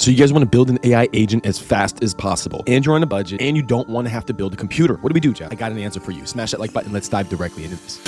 So you guys want to build an AI agent as fast as possible, and you're on a budget, and you don't want to have to build a computer. What do we do, Jeff? I got an answer for you. Smash that like button. Let's dive directly into this.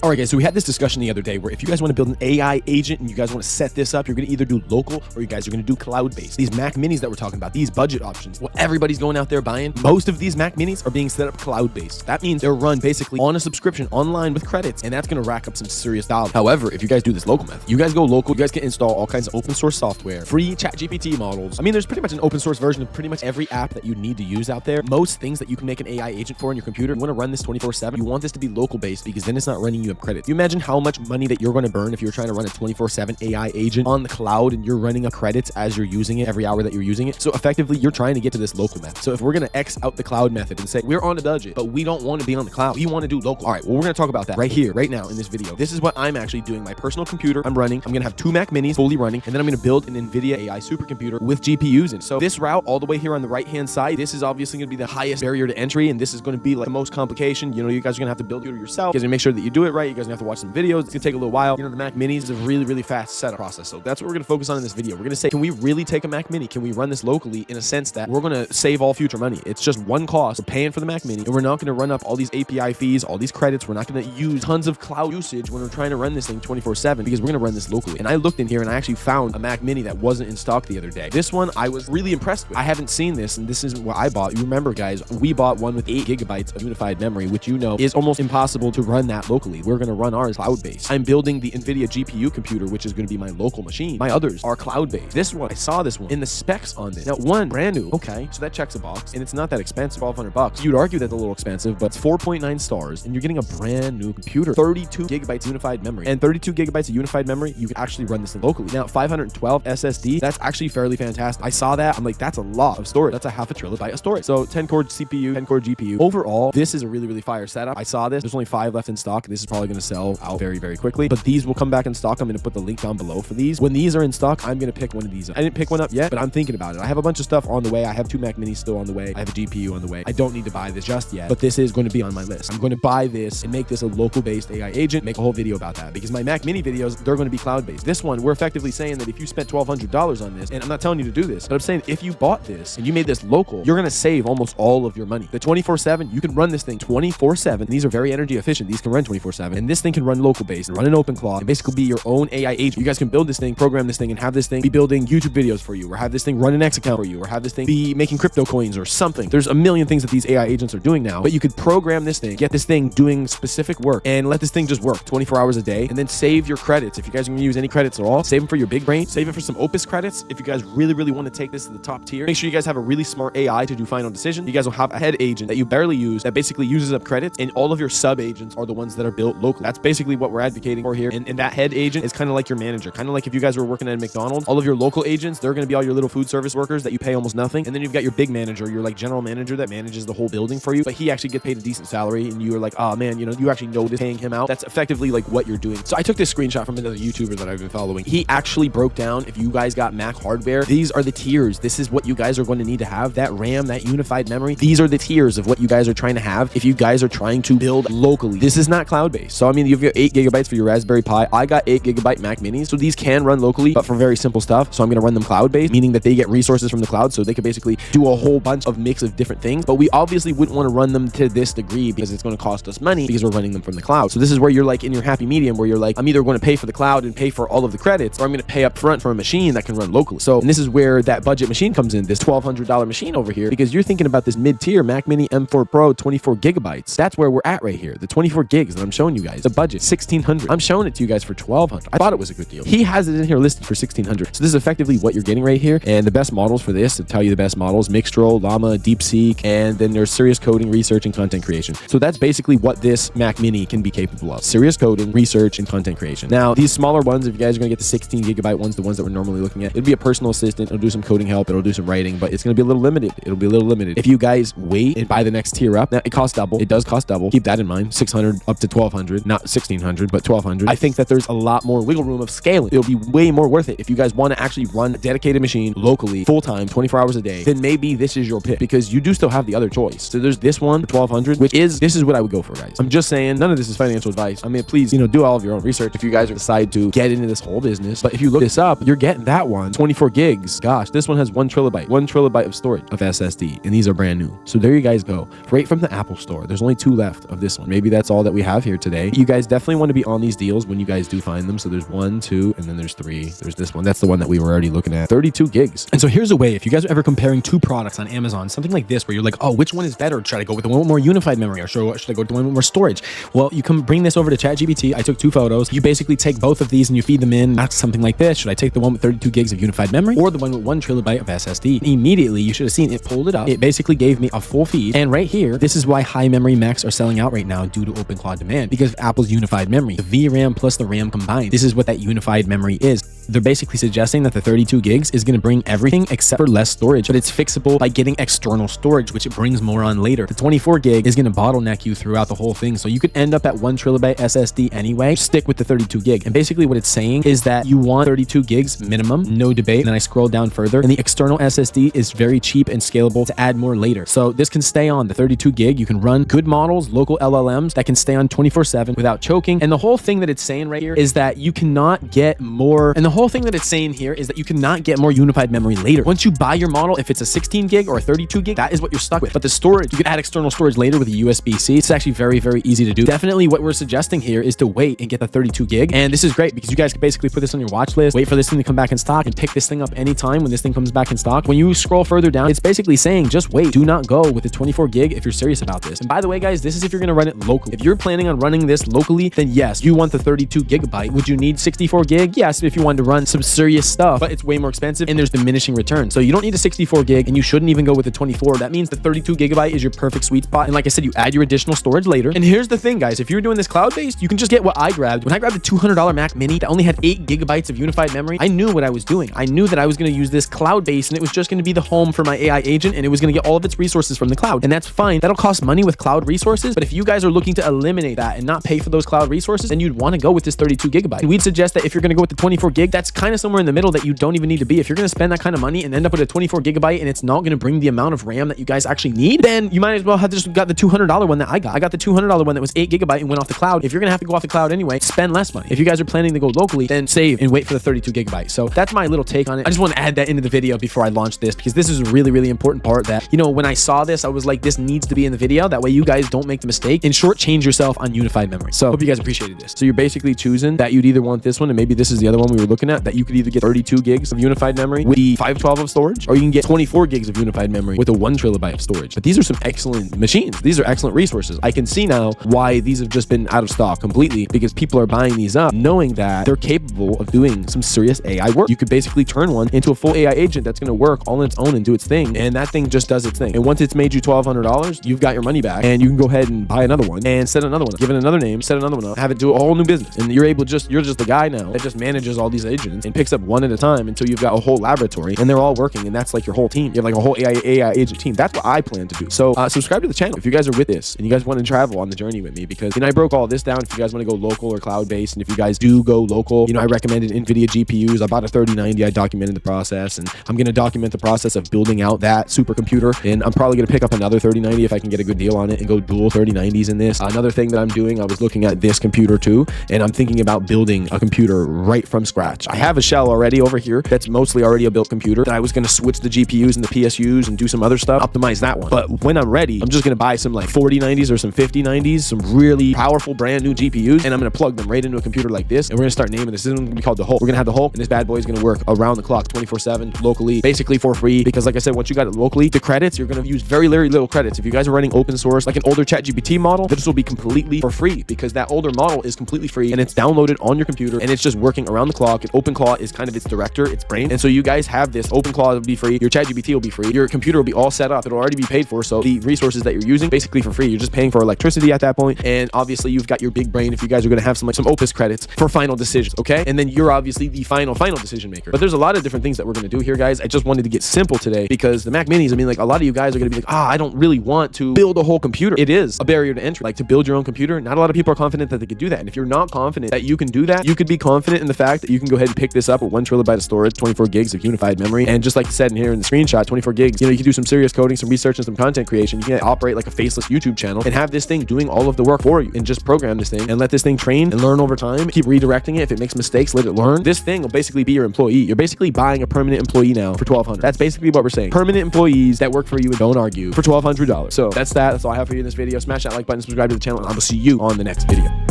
All right, guys, so we had this discussion the other day where if you guys want to build an AI agent and you guys want to set this up, you're going to either do local or you guys are going to do cloud-based. These Mac minis that we're talking about, these budget options, what everybody's going out there buying, most of these Mac minis are being set up cloud-based. That means they're run basically on a subscription online with credits, and that's going to rack up some serious dollars. However, if you guys do this local method, you guys go local, you guys can install all kinds of open source software, free ChatGPT models. I mean, there's pretty much an open source version of pretty much every app that you need to use out there. Most things that you can make an AI agent for on your computer, you want to run this 24/7. You want this to be local-based because then it's not running you up credits. You imagine how much money that you're going to burn if you're trying to run a 24/7 AI agent on the cloud and you're running up credits as you're using it every hour that you're using it. So effectively, you're trying to get to this local method. So if we're going to X out the cloud method and say we're on a budget, but we don't want to be on the cloud, we want to do local. All right, well, we're going to talk about that right here, right now in this video. This is what I'm actually doing. My personal computer, I'm running. I'm going to have 2 Mac minis fully running, and then I'm going to build an NVIDIA AI supercomputer with GPUs in. So this route all the way here on the right-hand side, this is obviously going to be the highest barrier to entry, and this is going to be like the most complication. You know, you guys are going to have to build it yourself. You guys are going to make sure that you do it right. You guys are going to have to watch some videos. It's going to take a little while. You know, the Mac minis is a really, really fast setup process. So that's what we're going to focus on in this video. We're going to say, can we really take a Mac mini? Can we run this locally in a sense that we're going to save all future money? It's just one cost. We're paying for the Mac mini, and we're not going to run up all these API fees, all these credits. We're not going to use tons of cloud usage when we're trying to run this thing 24/7 because we're going to run this locally. And I looked in here and I actually found a Mac mini that wasn't in stock the other day. This one I was really impressed with. I haven't seen this, and this isn't what I bought. You remember, guys, we bought one with 8 gigabytes of unified memory, which you know is almost impossible to run that locally. We're going to run ours cloud-based. I'm building the NVIDIA GPU computer, which is going to be my local machine. My others are cloud-based. This one, I saw this one in the specs on this. Now, one, brand new. Okay, so that checks a box, and it's not that expensive, $1,200. You'd argue that's a little expensive, but it's 4.9 stars, and you're getting a brand new computer. 32 gigabytes unified memory. And 32 gigabytes of unified memory, you can actually run this locally. Now, 512 SSD, that's actually fairly fantastic. I saw that. I'm like, that's a lot of storage. That's a half a terabyte of storage. So 10-core CPU, 10-core GPU. Overall, this is a really, really fire setup. I saw this. There's only 5 left in stock. This is probably going to sell out very, very quickly, but these will come back in stock. I'm going to put the link down below for these. When these are in stock, I'm going to pick one of these up. I didn't pick one up yet, but I'm thinking about it. I have a bunch of stuff on the way. I have 2 Mac minis still on the way. I have a GPU on the way. I don't need to buy this just yet, but this is going to be on my list. I'm going to buy this and make this a local-based AI agent, make a whole video about that, because my Mac mini videos, they're going to be cloud-based. This one, we're effectively saying that if you spent $1,200 on this, and I'm not telling you to do this, but I'm saying if you bought this and you made this local, you're going to save almost all of your money. The 24/7, you can run this thing 24/7. These are very energy efficient. These can run 24/7, and this thing can run local-based and run an OpenClaw and basically be your own AI agent. You guys can build this thing, program this thing, and have this thing be building YouTube videos for you, or have this thing run an X account for you, or have this thing be making crypto coins or something. There's a million things that these AI agents are doing now, but you could program this thing, get this thing doing specific work, and let this thing just work 24 hours a day, and then save your credits. If you guys are going to use any credits at all, save them for your big brain, save it for some Opus credits. If you guys really, really want to take this to the top tier, make sure you guys have a really smart AI to do final decisions. You guys will have a head agent that you barely use that basically uses up credits, and all of your sub agents are the ones that are built locally. That's basically what we're advocating for here. And that head agent is kind of like your manager, kind of like if you guys were working at a McDonald's. All of your local agents, they're going to be all your little food service workers that you pay almost nothing. And then you've got your big manager, your like general manager that manages the whole building for you, but he actually gets paid a decent salary, and you're like, oh man, you know, you actually notice paying him out. That's effectively like what you're doing. So I took this screenshot from another YouTuber that I've been following. He actually broke down, if you guys got Mac hardware, these are the tiers. This is what you guys are going to need to have. That RAM, that unified memory, these are the tiers of what you guys are trying to have if you guys are trying to build locally. This is not cloud-based. So I mean, you've got 8 gigabytes for your Raspberry Pi. I got 8 gigabyte Mac minis, so these can run locally, but for very simple stuff. So I'm going to run them cloud-based, meaning that they get resources from the cloud, so they could basically do a whole bunch of mix of different things. But we obviously wouldn't want to run them to this degree because it's going to cost us money because we're running them from the cloud. So this is where you're like in your happy medium, where you're like, I'm either going to pay for the cloud and pay for all of the credits, or I'm going to pay up front for a machine that can run locally. So and this is where that budget machine comes in, this $1,200 machine over here, because you're thinking about this mid-tier Mac Mini M4 Pro 24 gigabytes. That's where we're at right here. The 24 gigs that I'm showing you guys. The budget, $1,600. I'm showing it to you guys for $1,200. I thought it was a good deal. He has it in here listed for $1,600. So this is effectively what you're getting right here. And the best models for this, to tell you the best models, Mixtro, Llama, DeepSeek, and then there's serious coding, research, and content creation. So that's basically what this Mac Mini can be capable of. Serious coding, research, and content creation. Now, these smaller ones, if you guys are going to get the 16 gigabyte ones, the ones that we're normally looking at, it'll be a personal assistant. It'll do some coding help. It'll do some writing, but it's going to be a little limited. It'll be a little limited. If you guys wait and buy the next tier up, now it costs double. It does cost double. Keep that in mind. $600 up to $1,200. 1,200, not 1,600, but 1,200. I think that there's a lot more wiggle room of scaling. It'll be way more worth it if you guys want to actually run a dedicated machine locally, full-time, 24 hours a day. Then maybe this is your pick, because you do still have the other choice. So there's this one for 1,200, this is what I would go for, guys. I'm just saying, none of this is financial advice. I mean, please, do all of your own research if you guys decide to get into this whole business. But if you look this up, you're getting that one, 24 gigs. Gosh, this one has 1 terabyte of storage of SSD, and these are brand new. So there you guys go, right from the Apple Store. There's only 2 left of this one. Maybe that's all that we have here today. You guys definitely want to be on these deals when you guys do find them. So there's 1, 2, and then there's 3. There's this one. That's the one that we were already looking at. 32 gigs. And so here's a way, if you guys are ever comparing 2 products on Amazon, something like this, where you're like, oh, which one is better? Should I go with the one with more unified memory, or should I go with the one with more storage? Well, you can bring this over to ChatGPT. I took 2 photos. You basically take both of these and you feed them in. Ask something like this: should I take the one with 32 gigs of unified memory or the one with 1 terabyte of SSD? Immediately, you should have seen it pulled it up. It basically gave me a full feed. And right here, this is why high memory Macs are selling out right now due to OpenClaw demand, because of Apple's unified memory, the VRAM plus the RAM combined. This is what that unified memory is. They're basically suggesting that the 32 gigs is going to bring everything except for less storage, but it's fixable by getting external storage, which it brings more on later. The 24 gig is going to bottleneck you throughout the whole thing, so you could end up at 1 terabyte SSD anyway. Stick with the 32 gig. And basically what it's saying is that you want 32 gigs minimum, no debate. And then I scroll down further, and the external SSD is very cheap and scalable to add more later. So this can stay on the 32 gig. You can run good models, local LLMs that can stay on 24/7 without choking. And the whole thing that it's saying right here is that you cannot get more. And the whole thing that it's saying here is that you cannot get more unified memory later. Once you buy your model, if it's a 16 gig or a 32 gig, that is what you're stuck with. But the storage, you can add external storage later with a USB-C. It's actually very, very easy to do. Definitely what we're suggesting here is to wait and get the 32 gig. And this is great because you guys can basically put this on your watch list, wait for this thing to come back in stock, and pick this thing up anytime when this thing comes back in stock. When you scroll further down, it's basically saying just wait. Do not go with the 24 gig if you're serious about this. And by the way, guys, this is if you're going to run it locally. If you're planning on running this locally, then yes, you want the 32 gigabyte. Would you need 64 gig? Yes, if you wanted to run some serious stuff, but it's way more expensive and there's diminishing returns. So you don't need a 64 gig, and you shouldn't even go with the 24. That means the 32 gigabyte is your perfect sweet spot. And like I said, you add your additional storage later. And here's the thing, guys, if you're doing this cloud-based, you can just get what I grabbed. When I grabbed the $200 Mac Mini that only had 8 gigabytes of unified memory, I knew what I was doing. I knew that I was going to use this cloud-based, and it was just going to be the home for my AI agent, and it was going to get all of its resources from the cloud. And that's fine. That'll cost money with cloud resources. But if you guys are looking to eliminate that and not pay for those cloud resources, then you'd want to go with this 32 gigabyte. And we'd suggest that if you're going to go with the 24 gig, that's kind of somewhere in the middle that you don't even need to be. If you're going to spend that kind of money and end up with a 24 gigabyte and it's not going to bring the amount of RAM that you guys actually need, then you might as well have just got the $200 one that I got. I got the $200 one that was 8 gigabyte and went off the cloud. If you're going to have to go off the cloud anyway, spend less money. If you guys are planning to go locally, then save and wait for the 32 gigabyte. So that's my little take on it. I just want to add that into the video before I launch this, because this is a really, really important part that, when I saw this, I was like, this needs to be in the video. That way you guys don't make the mistake and shortchange yourself on unified memory. So hope you guys appreciated this. So you're basically choosing that you'd either want this one, and maybe this is the other one we were looking at, that you could either get 32 gigs of unified memory with the 512 of storage, or you can get 24 gigs of unified memory with a 1 terabyte of storage. But these are some excellent machines. These are excellent resources. I can see now why these have just been out of stock completely, because people are buying these up knowing that they're capable of doing some serious AI work. You could basically turn one into a full AI agent that's going to work all on its own and do its thing, and that thing just does its thing. And once it's made you $1,200, you've got your money back, and you can go ahead and buy another one and set another one up, give it another name, set another one up, have it do a whole new business. And you're just the guy now that just manages all these agents and picks up one at a time until you've got a whole laboratory and they're all working, and that's like your whole team. You have like a whole AI agent team. That's what I plan to do. So subscribe to the channel if you guys are with this and you guys want to travel on the journey with me, because I broke all this down. If you guys want to go local or cloud-based, and if you guys do go local, I recommended NVIDIA GPUs. I bought a 3090. I documented the process, and I'm going to document the process of building out that supercomputer. And I'm probably going to pick up another 3090 if I can get a good deal on it and go dual 3090s in this. Another thing that I'm doing, I was looking at this computer too, and I'm thinking about building a computer right from scratch. I have a shell already over here that's mostly already a built computer that I was going to switch the GPUs and the PSUs and do some other stuff, optimize that one. But when I'm ready, I'm just going to buy some like 4090s or some 5090s, some really powerful brand new GPUs, and I'm going to plug them right into a computer like this, and we're going to start naming this. This is going to be called the Hulk. We're going to have the Hulk, and this bad boy is going to work around the clock, 24/7, locally, basically for free, because like I said, once you got it locally, the credits, you're going to use very, very little credits. If you guys are running open source, like an older ChatGPT model, this will be completely for free, because that older model is completely free, and it's downloaded on your computer, and it's just working around the clock. And OpenClaw is kind of its director, its brain. And so you guys have this. OpenClaw will be free. Your ChatGPT will be free. Your computer will be all set up. It'll already be paid for. So the resources that you're using, basically for free. You're just paying for electricity at that point. And obviously you've got your big brain if you guys are going to have some Opus credits for final decisions. Okay. And then you're obviously the final decision maker. But there's a lot of different things that we're going to do here, guys. I just wanted to get simple today, because the Mac Minis, like a lot of you guys are going to be like, I don't really want to build a whole computer. It is a barrier to entry. Like, to build your own computer, Not a lot of people are confident that they could do that. And if you're not confident that you can do that, you could be confident in the fact that you can go ahead and pick this up with 1 terabyte of storage, 24 gigs of unified memory. And just like I said in here in the screenshot, 24 gigs, you know, you can do some serious coding, some research, and some content creation. You can operate like a faceless YouTube channel and have this thing doing all of the work for you, and just program this thing and let this thing train and learn over time. Keep redirecting it. If it makes mistakes, let it learn. This thing will basically be your employee. You're basically buying a permanent employee now for $1,200. That's basically what we're saying. Permanent employees that work for you and don't argue for $1,200. So that's all I have for you in this video. Smash that like button, subscribe to the channel, and I will see you on the next video.